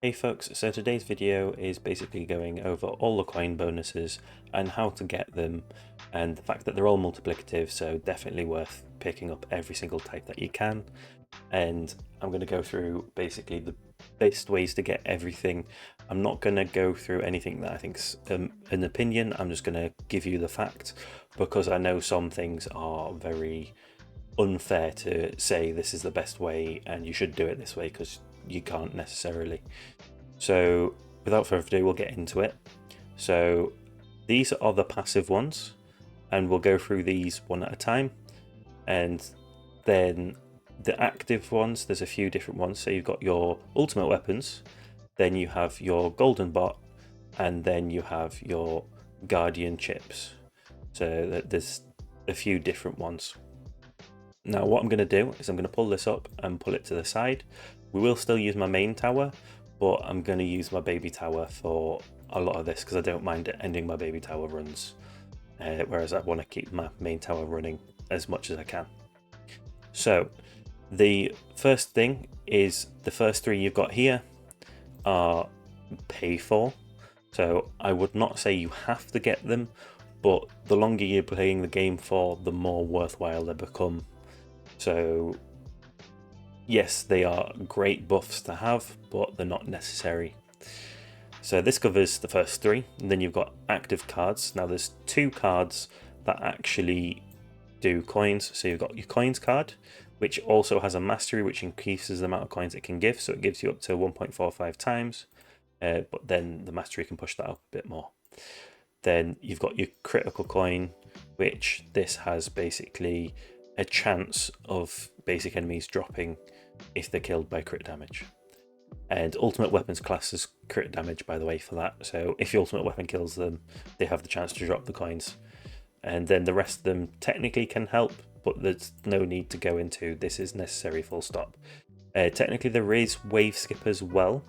Hey folks, so today's video is basically going over all the coin bonuses and how to get them, and the fact that they're all multiplicative, so definitely worth picking up every single type that you can. And I'm going to go through basically the best ways to get everything. I'm not going to go through anything that I think's an opinion. I'm just going to give you the fact, because I know some things are very unfair to say this is the best way and you should do it this way, because you can't necessarily. So without further ado, we'll get into it. So these are the passive ones, and we'll go through these one at a time. And then the active ones, there's a few different ones. So you've got your ultimate weapons, then you have your golden bot, and then you have your guardian chips. So there's a few different ones. Now what I'm going to do is I'm going to pull this up and pull it to the side. We will still use my main tower, but I'm going to use my baby tower for a lot of this because I don't mind ending my baby tower runs, whereas I want to keep my main tower running as much as I can. So the first thing is the first three you've got here are pay for. So I would not say you have to get them, but the longer you're playing the game for, the more worthwhile they become. So yes, they are great buffs to have, but they're not necessary. So this covers the first three, and then you've got active cards. Now there's two cards that actually do coins. So you've got your coins card, which also has a mastery, which increases the amount of coins it can give. So it gives you up to 1.45 times, but then the mastery can push that up a bit more. Then you've got your critical coin, which this has basically a chance of basic enemies dropping if they're killed by crit damage. And ultimate weapons classes crit damage, by the way, for that. So if your ultimate weapon kills them, they have the chance to drop the coins. And then the rest of them technically can help, but there's no need to go into this is necessary full stop. Technically there is wave skip as well.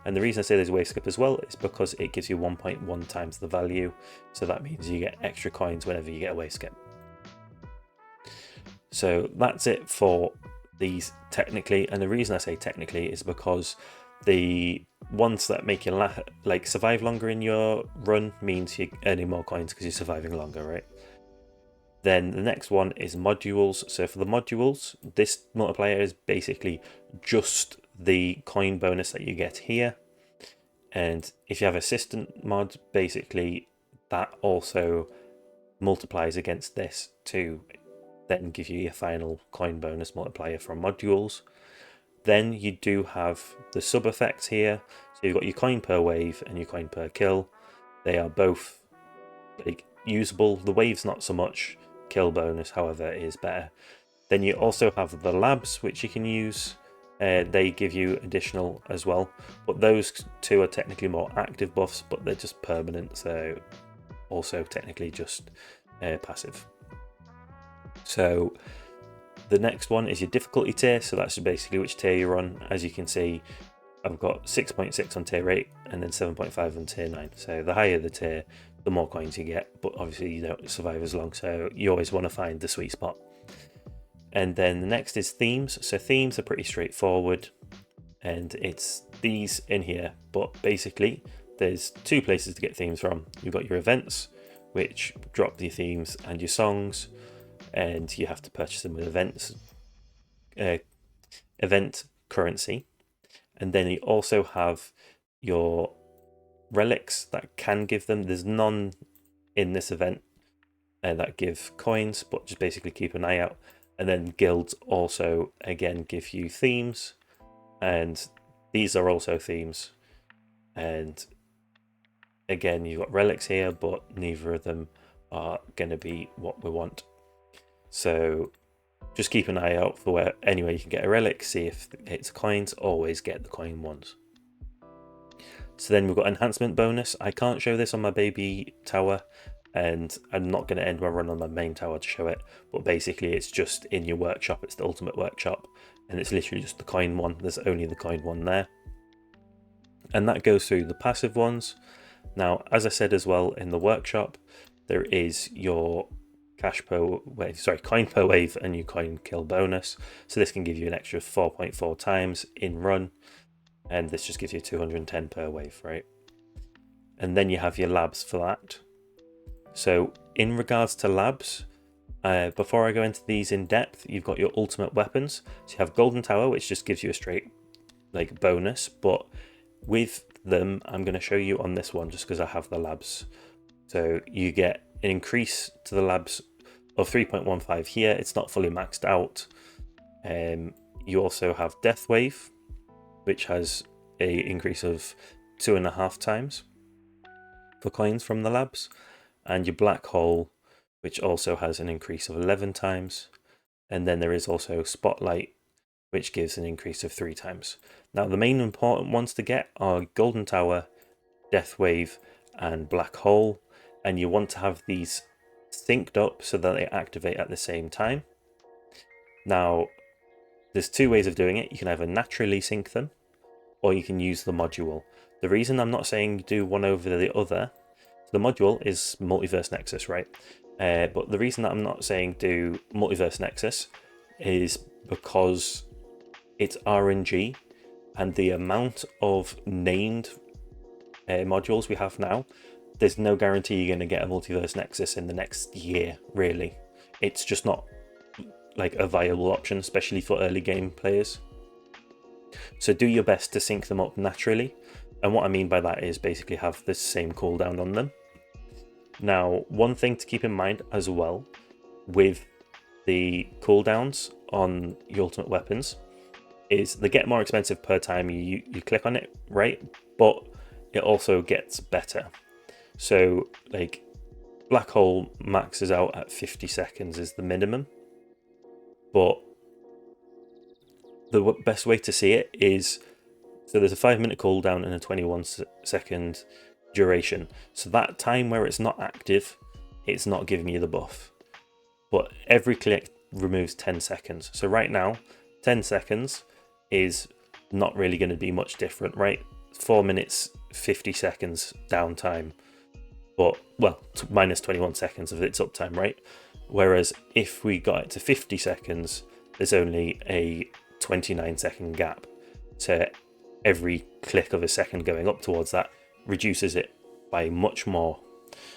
And the reason I say there's wave skip as well is because it gives you 1.1 times the value. So that means you get extra coins whenever you get a wave skip. So that's it for these technically, and the reason I say technically is because the ones that make you like survive longer in your run means you're earning more coins because you're surviving longer, right? Then the next one is modules. So for the modules, this multiplier is basically just the coin bonus that you get here. And if you have assistant mod, basically that also multiplies against this to then give you your final coin bonus multiplier from modules. Then you do have the sub effects here. So you've got your coin per wave and your coin per kill. They are both like usable. The wave's not so much kill bonus, however, it is better. Then you also have the labs, which you can use. They give you additional as well, but those two are technically more active buffs, but they're just permanent, so also technically just passive. So the next one is your difficulty tier, so that's basically which tier you're on. As you can see, I've got 6.6 on tier 8 and then 7.5 on tier 9. So the higher the tier, the more coins you get, but obviously you don't survive as long, so you always want to find the sweet spot. And then the next is themes. So themes are pretty straightforward, and it's these in here, but basically there's two places to get themes from. You've got your events, which drop your themes and your songs, and you have to purchase them with event currency. And then you also have your relics that can give them. There's none in this event that give coins, but just basically keep an eye out. And then guilds also again give you themes, and these are also themes. And again, you've got relics here, but neither of them are going to be what we want. So just keep an eye out for where anyway you can get a relic, see if it's coins, always get the coin ones. So then we've got enhancement bonus. I can't show this on my baby tower, and I'm not going to end my run on my main tower to show it, but basically it's just in your workshop. It's the ultimate workshop, and it's literally just the coin one. There's only the coin one there, and that goes through the passive ones. Now, as I said as well, in the workshop there is your coin per wave and your coin kill bonus. So this can give you an extra 4.4 times in run. and this just gives you 210 per wave, right? And then you have your labs for that. So in regards to labs, before I go into these in depth, you've got your ultimate weapons. So you have Golden Tower, which just gives you a straight like bonus, but with them, I'm going to show you on this one just because I have the labs. So you get an increase to the labs of 3.15 here. It's not fully maxed out. You also have Death Wave, which has a increase of 2.5 times for coins from the labs, and your Black Hole, which also has an increase of 11 times. And then there is also Spotlight, which gives an increase of 3 times. Now, the main important ones to get are Golden Tower, Death Wave, and Black Hole, and you want to have these synced up so that they activate at the same time. Now, there's two ways of doing it. You can either naturally sync them, or you can use the module. The reason I'm not saying do one over the other, the module is Multiverse Nexus, right? But the reason that I'm not saying do Multiverse Nexus is because it's RNG, and the amount of named modules we have now, there's no guarantee you're going to get a Multiverse Nexus in the next year, really. It's just not like a viable option, especially for early game players. So do your best to sync them up naturally, and what I mean by that is basically have the same cooldown on them. Now, one thing to keep in mind as well with the cooldowns on your ultimate weapons is they get more expensive per time you click on it, right? But it also gets better. So like Black Hole maxes out at 50 seconds is the minimum, but the best way to see it is, so there's a 5-minute cooldown and a 21-second duration. So that time where it's not active, it's not giving you the buff. But every click removes 10 seconds. So right now, 10 seconds is not really going to be much different, right? 4 minutes, 50 seconds downtime. But, well, minus 21 seconds of its uptime, right? Whereas if we got it to 50 seconds, there's only a 29-second gap. So every click of a second going up towards that reduces it by much more.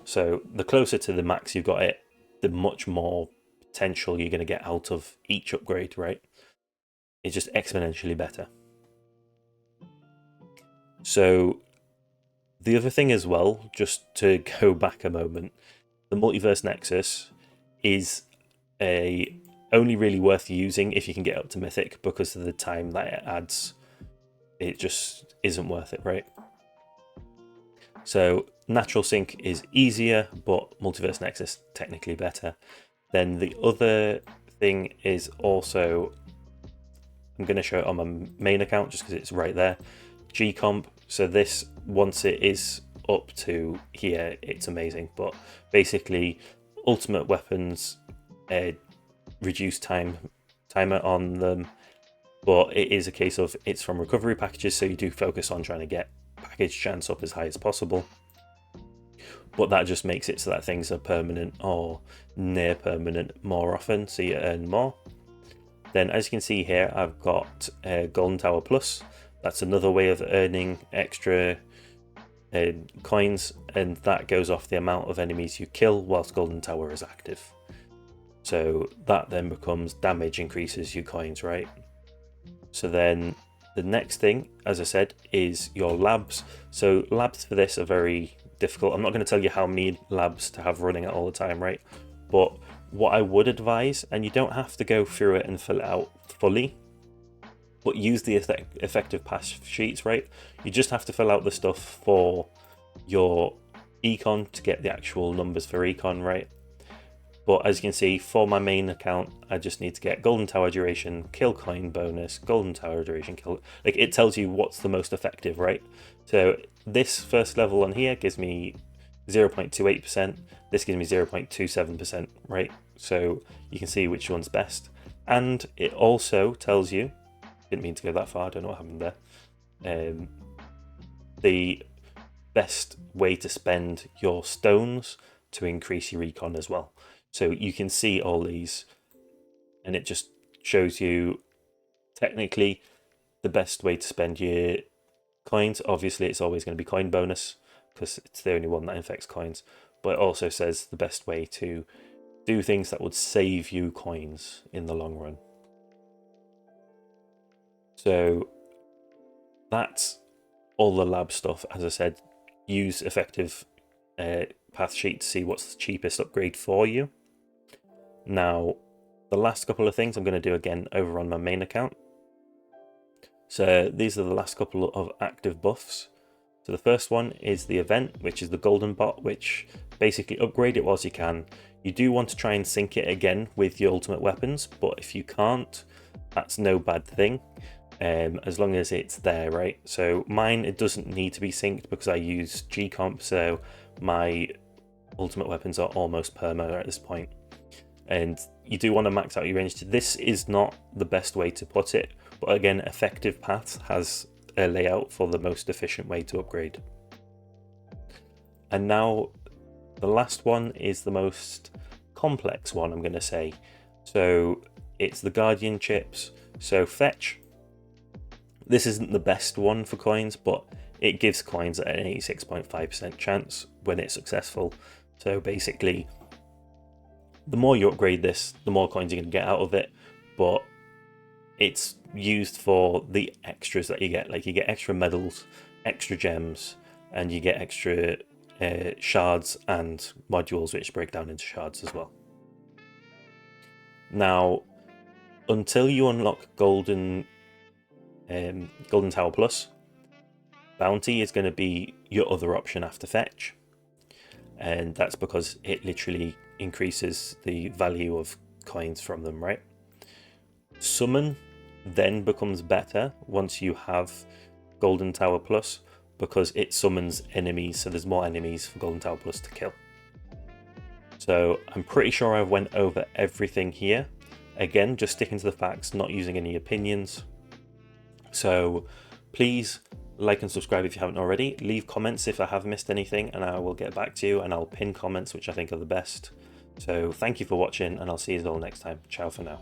So the closer to the max you've got it, the much more potential you're going to get out of each upgrade, right? It's just exponentially better. So the other thing as well, just to go back a moment, the Multiverse Nexus is only really worth using if you can get up to Mythic, because of the time that it adds. It just isn't worth it, right? So Natural Sync is easier, but Multiverse Nexus technically better. Then the other thing is also, I'm going to show it on my main account just because it's right there, G-Comp. So this, once it is up to here, it's amazing. But basically, ultimate weapons reduce timer on them, but it is a case of it's from recovery packages, so you do focus on trying to get package chance up as high as possible. But that just makes it so that things are permanent or near permanent more often, so you earn more. Then as you can see here, I've got Golden Tower Plus. That's another way of earning extra coins, and that goes off the amount of enemies you kill whilst Golden Tower is active. So that then becomes damage increases your coins, right? So then the next thing, as I said, is your labs. So labs for this are very difficult. I'm not going to tell you how many labs to have running at all the time, right? But what I would advise, and you don't have to go through it and fill it out fully, but use the effective pass sheets, right? You just have to fill out the stuff for your econ to get the actual numbers for econ, right? But as you can see, for my main account, I just need to get Golden Tower duration, kill coin bonus, Golden Tower duration, kill. Like, it tells you what's the most effective, right? So this first level on here gives me 0.28%. This gives me 0.27%, right? So you can see which one's best. And it also tells you, didn't mean to go that far, I don't know what happened there, the best way to spend your stones to increase your econ as well. So you can see all these, and it just shows you technically the best way to spend your coins. Obviously, it's always going to be coin bonus because it's the only one that infects coins. But it also says the best way to do things that would save you coins in the long run. So that's all the lab stuff. As I said, use effective path sheet to see what's the cheapest upgrade for you. Now, the last couple of things I'm going to do again over on my main account. So these are the last couple of active buffs. So the first one is the event, which is the golden bot, which basically upgrade it whilst you can. You do want to try and sync it again with your ultimate weapons, but if you can't, that's no bad thing, as long as it's there, right? So mine, it doesn't need to be synced because I use G-Comp, so my ultimate weapons are almost perma at this point. And you do want to max out your range. This is not the best way to put it, but again, Effective Paths has a layout for the most efficient way to upgrade. And now the last one is the most complex one, I'm going to say. So it's the Guardian chips. So Fetch, this isn't the best one for coins, but it gives coins at an 86.5% chance when it's successful. So basically, the more you upgrade this, the more coins you're going to get out of it, but it's used for the extras that you get. Like, you get extra medals, extra gems, and you get extra shards and modules which break down into shards as well. Now, until you unlock Golden Tower Plus, Bounty is going to be your other option after Fetch, and that's because it literally increases the value of coins from them, right? Summon then becomes better once you have Golden Tower Plus, because it summons enemies, so there's more enemies for Golden Tower Plus to kill. So I'm pretty sure I went over everything here. Again, just sticking to the facts, not using any opinions. So please like and subscribe if you haven't already. Leave comments if I have missed anything, and I will get back to you, and I'll pin comments which I think are the best. So thank you for watching, and I'll see you all next time. Ciao for now.